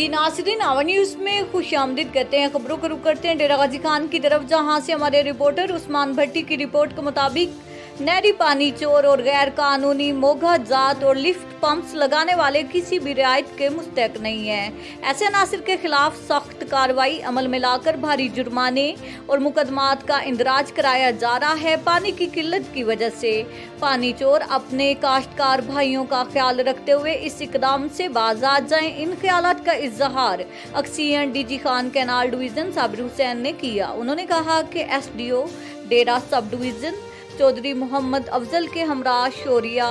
जी नाज़रीन, आवा न्यूज़ में खुशामदीद कहते हैं। खबरों को रुख करते हैं डेरा गाजी खान की तरफ, जहां से हमारे रिपोर्टर उस्मान भट्टी की रिपोर्ट के मुताबिक नहरी पानी चोर और गैर कानूनी मोघा जात और लिफ्ट पंप्स लगाने वाले किसी भी रियायत के मुस्तहक नहीं हैं। ऐसे अनासिर के खिलाफ सख्त कार्रवाई अमल में लाकर भारी जुर्माने और मुकदमात का इंदराज कराया जा रहा है। पानी की किल्लत की वजह से पानी चोर अपने काश्तकार भाइयों का ख्याल रखते हुए इस इकदाम से बाज आ जाएं। इन ख्यालात का इजहार XEN DG Khan canal division Sabir Hussain ने किया। उन्होंने कहा कि एसडीओ डेरा सब डिवीजन चौधरी मोहम्मद अफजल के हमरा शोरिया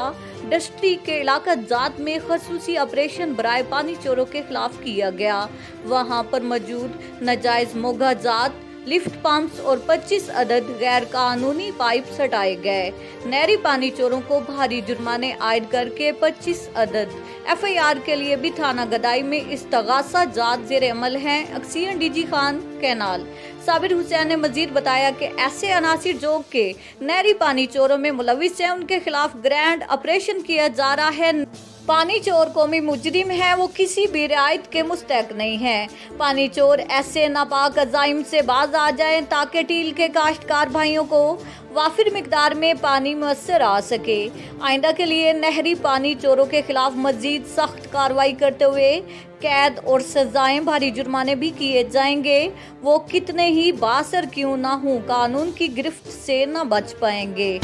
डस्ट्री के इलाका जात में खसूसी ऑपरेशन बराए पानी चोरों के खिलाफ किया गया। वहां पर मौजूद नाजायज मोघा जात लिफ्ट पंप्स और 25 अदद गैर कानूनी पाइप्स हटाए गए। नहरी पानी चोरों को भारी जुर्माने आयद करके 25 अदद एफआईआर के लिए भी थाना गदाई में इस्तगासा जात जेर अमल हैं। अक्सियन डीजी खान कैनाल साबिर हुसैन ने मजीद बताया कि ऐसे अनासिर जो के नहरी पानी चोरों में मुलविस हैं, उनके खिलाफ ग्रैंड ऑपरेशन किया जा रहा है। पानी चोर कौमी मुजरिम है, वो किसी भी रियायत के मुस्तहक नहीं है। पानी चोर ऐसे नापाक अजाइम से बाज आ जाएं ताकि टील के काश्तकार भाइयों को वाफिर मिकदार में पानी मुयस्सर आ सके। आइंदा के लिए नहरी पानी चोरों के खिलाफ मजीद सख्त कार्रवाई करते हुए कैद और सजाएं भारी जुर्माने भी किए जाएंगे। वो कितने ही बासर क्यों ना हों, कानून की गिरफ्त से न बच पाएंगे।